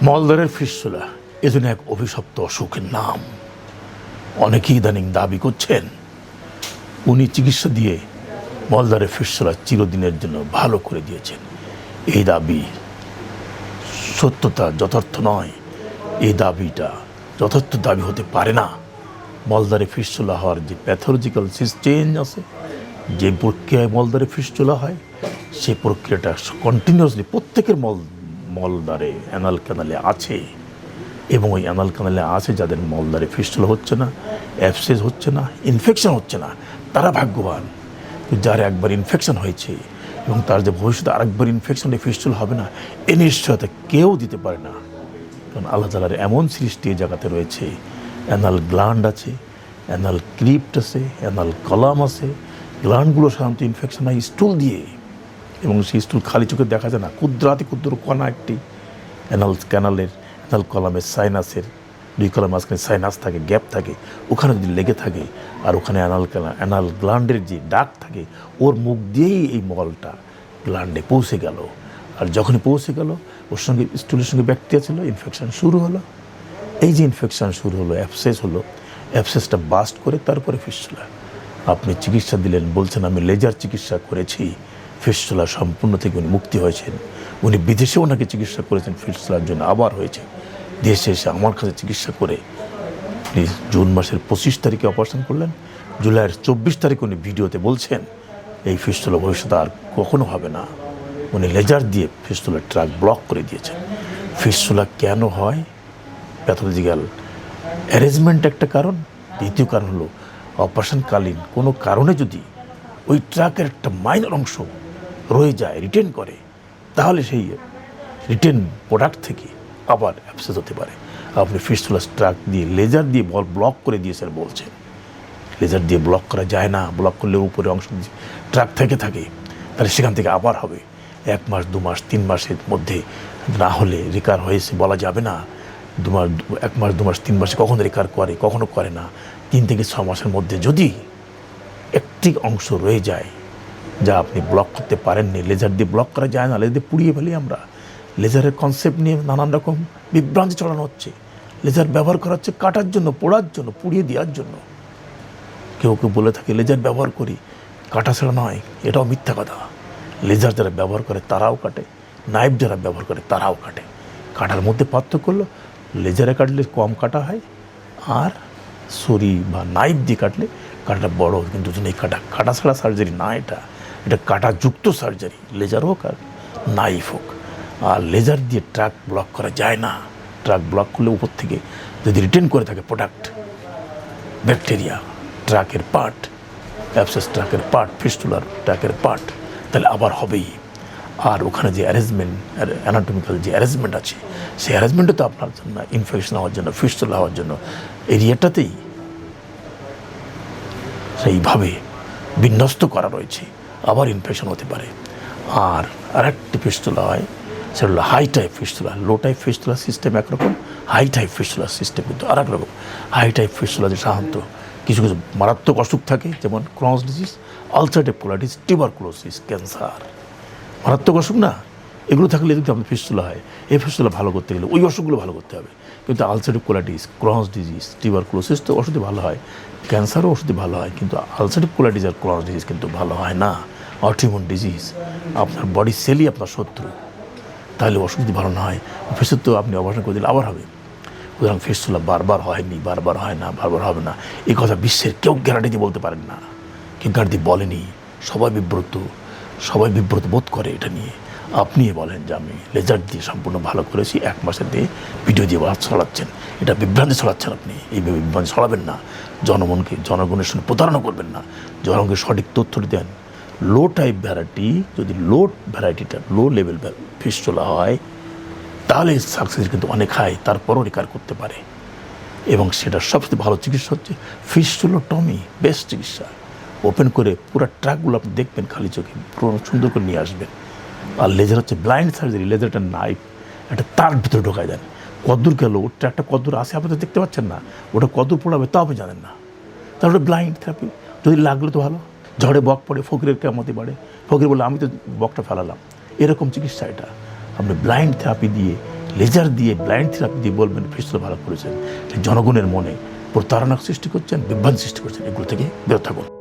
মলদ্বারের fistula এজন্য এক অভিশপ্ত অসুখের নাম। অনেকেই ইদানিং দাবি করছেন উনি চিকিৎসা দিয়ে মলদ্বারের ফিস্টুলা চিরদিনের জন্য ভালো করে দিয়েছেন। এই দাবি সত্যতা যথার্থ নয়। এই দাবিটা যথার্থ দাবি হতে পারে না। মলদ্বারে ফিস্টুলা হওয়ার যে প্যাথোলজিক্যাল চেঞ্জ আছে, যে প্রক্রিয়ায় মলদ্বারে ফিস্টুলা হয়, সেই প্রক্রিয়াটা কন্টিনিউয়াসলি প্রত্যেকের মলদ্বারে অ্যানাল ক্যানালে আছে। এবং ওই অ্যানাল ক্যানালে আছে যাদের মলদ্বারে ফিস্টুলা হচ্ছে না, অ্যাবসেস হচ্ছে না, ইনফেকশন হচ্ছে না, তারা ভাগ্যবান। যার একবার ইনফেকশন হয়েছে এবং তার যে ভবিষ্যতে আরেকবার ইনফেকশনে ফিস্টুলা হবে না, এ নিশ্চয়তা কেউ দিতে পারে না। কারণ আল্লাহ তাআলার এমন সৃষ্টি এই জায়গাতে রয়েছে, অ্যানাল গ্ল্যান্ড আছে, অ্যানাল ক্লিপ্ট আছে, অ্যানাল কলাম আছে। গ্ল্যান্ডগুলো সাধারণত ইনফেকশন হয় স্টুল দিয়ে, এবং সেই স্টুল খালি চোখে দেখা যায় না। ক্ষুদ্রাতি ক্ষুদ্র কণা একটি অ্যানাল ক্যানালের, অ্যানাল কলামের সাইনাসের, দুই কলাম মাঝখানে সাইনাস থাকে, গ্যাপ থাকে, ওখানে যদি লেগে থাকে আর ওখানে অ্যানাল গ্ল্যান্ডের যে ডাক থাকে, ওর মুখ দিয়েই এই মলটা গ্ল্যান্ডে পৌঁছে গেল। আর যখনই পৌঁছে গেল, ওর সঙ্গে স্টুলের সঙ্গে ব্যাকটেরিয়া ছিল, ইনফেকশন শুরু হলো। এই যে ইনফেকশন শুরু হলো, অ্যাবসেস হলো, অ্যাবসেসটা বাস্ট করে তারপরে ফিস্টুলা। আপনি চিকিৎসা দিলেন, বলছেন আমি লেজার চিকিৎসা করেছি, ফিস্টুলা সম্পূর্ণ থেকে উনি মুক্তি হয়েছেন। উনি বিদেশেও ওনাকে চিকিৎসা করেছেন ফিস্টুলার জন্য, আবার হয়েছে। দেশে এসে আমার কাছে চিকিৎসা করে উনি জুন মাসের 25 তারিখে অপারেশন করলেন। জুলাইয়ের 24 তারিখে উনি ভিডিওতে বলছেন এই ফিস্টুলা ভবিষ্যতে আর কখনো হবে না। উনি লেজার দিয়ে ফিস্টুলার ট্র্যাক ব্লক করে দিয়েছেন। ফিস্টুলা কেন হয়? প্যাথোলজিক্যাল অ্যারেঞ্জমেন্ট একটা কারণ। দ্বিতীয় কারণ হলো অপারেশনকালীন কোনো কারণে যদি ওই ট্র্যাকের একটা মাইনর অংশ রয়ে যায়, রিটেন করে, তাহলে সেই রিটেন প্রোডাক্ট থেকে আবার অ্যাবসেস হতে পারে। আপনি ফিস্টুলা ট্র্যাক দিয়ে লেজার দিয়ে ব্লক করে দিয়েছেন বলছেন। লেজার দিয়ে ব্লক করা যায় না। ব্লক করলে উপরে অংশ ট্র্যাক থেকে থাকে, তাহলে সেখান থেকে আবার হবে। 1 মাস 2 মাস 3 মাসের মধ্যে না হলে রিকার হয়েছে বলা যাবে না। 1 মাস 2 মাস 3 মাসে কখনো রিকার করে, কখনো করে না। 3 থেকে 6 মাসের মধ্যে যদি একটি অংশ রয়ে যায় যা আপনি ব্লক করতে পারেননি, লেজার দিয়ে ব্লক করা যায় না, লেজার দিয়ে পুড়িয়ে ফেলি আমরা। লেজারের কনসেপ্ট নিয়ে নানান রকম বিভ্রান্তি ছড়ানো হচ্ছে। লেজার ব্যবহার করা হচ্ছে কাটার জন্য, পোড়ার জন্য, পুড়িয়ে দেওয়ার জন্য। কেউ কেউ বলে থাকে লেজার ব্যবহার করি, কাটা ছাড়া নয়, এটাও মিথ্যা কথা। লেজার যারা ব্যবহার করে তারাও কাটে, নাইফ যারা ব্যবহার করে তারাও কাটে। কাটার মধ্যে পার্থক্য হলো লেজারে কাটলে কম কাটা হয়, আর ছুরি বা নাইফ দিয়ে কাটলে কাটাটা বড়। কিন্তু এই কাটা ছাড়া সার্জারি না, এটা কাটাযুক্ত সার্জারি, লেজার হোক আর নাইফ হোক। আর লেজার দিয়ে ট্র্যাক ব্লক করা যায় না। ট্র্যাক ব্লক করলে উপর থেকে যদি রিটেন করে থাকে প্রোডাক্ট, ব্যাকটেরিয়া, ট্র্যাকের পার্ট, অ্যাবসেস ট্র্যাকের পার্ট, ফিস্টুলার ট্র্যাকের পার্ট, তাহলে আবার হবেই। আর ওখানে যে অ্যারেঞ্জমেন্ট, অ্যানাটমিক্যাল যে অ্যারেঞ্জমেন্ট আছে, সেই অ্যারেঞ্জমেন্টে তো আপনার জন্য ইনফেকশন হওয়ার জন্য, ফিস্টুলা হওয়ার জন্য এরিয়াটাতেই সেইভাবে বিন্যস্ত করা রয়েছে, আবার ইনফেকশন হতে পারে। আর আরেকটি ফিস্টুলা হয়, সেটা হলো হাই টাইপ ফিস্টুলা। লো টাইপ ফিস্টুলা সিস্টেম একরকম, হাই টাইপ ফিস্টুলা সিস্টেম কিন্তু আর এক রকম। হাই টাইপ ফিস্টুলা যে সাধারণত কিছু কিছু মারাত্মক অসুখ থাকে, যেমন Crohn's disease, ulcerative colitis, tuberculosis, cancer, মারাত্মক অসুখ না? এগুলো থাকলে যদি আপনার ফিস্টুলা হয়, এই ফিস্টুলা ভালো করতে গেলে ওই অসুখগুলো ভালো করতে হবে। কিন্তু ulcerative colitis, Crohn's disease, tuberculosis তো ওষুধে ভালো হয়, ক্যান্সারও ওষুধে ভালো হয়, কিন্তু আলসারেটিভ কোলাইটিস আর ক্রনস ডিজিজ কিন্তু ভালো হয় না। অটোইমিউন ডিজিজ, আপনার বডি সেলই আপনার শত্রু। তাহলে অসুখ যদি ভালো না হয়, ফিস্টুলা তো আপনি অপারেশন করে দিলে আবার হবে। সুতরাং ফিস্টুলা বারবার হয়নি, বারবার হয় না, বারবার হবে না, এই কথা বিশ্বের কেউ গ্যারান্টি দিয়ে বলতে পারেন না। কেউ গ্যারান্টি বলেনি। সবাই বিব্রত বোধ করে এটা নিয়ে। আপনি বলেন যে আমি লেজার দিয়ে সম্পূর্ণ ভালো করেছি, 1 মাসের দিয়ে ভিডিও দিয়ে ছড়াচ্ছেন, এটা বিভ্রান্তি ছড়াচ্ছেন। আপনি এইভাবে বিভ্রান্তি ছড়াবেন না। জনগণের সঙ্গে প্রতারণা করবেন না। জনগণকে সঠিক তথ্যটি দেন। লো টাইপ ভ্যারাইটি, যদি লো ভ্যারাইটিটা লো লেভেল ফিস্টুলা হয়, তাহলে সাকসেস কিন্তু অনেক হাই, তারপরও রিকার করতে পারে। এবং সেটা সবচেয়ে ভালো চিকিৎসা হচ্ছে ফিস্টুলোটমি, বেস্ট চিকিৎসা। ওপেন করে পুরো ট্র্যাকগুলো আপনি দেখবেন খালি চোখে, পুরো সুন্দর করে নিয়ে আসবেন। আর লেজার হচ্ছে ব্লাইন্ড সার্জারি। লেজারটা নাইফ একটা তার ভিতরে ঢোকায় দেন, কদ্দূর গেল, ওর ট্র্যাকটা কদ্দূর আসে আপনি তো দেখতে পাচ্ছেন না, ওটা কদ্দূর পড়াবে তাও আপনি জানেন না। তারপরে ব্লাইন্ড থেরাপি, যদি লাগলো তো ভালো, ঝড়ে বক পড়ে, ফকিরের কেমতি বাড়ে, ফকির বলে আমি তো বকটা ফেলালাম, এরকম চিকিৎসা এটা। আপনি ব্লাইন্ড থেরাপি দিয়ে লেজার দিয়ে ব্লাইন্ড থেরাপি দিয়ে বলবেন ফিস্টুলা ভালো করেছেন, জনগণের মনে প্রতারণা সৃষ্টি করছেন, বিভ্রান্তি সৃষ্টি করছেন। এগুলো থেকে বিরত থাকুন।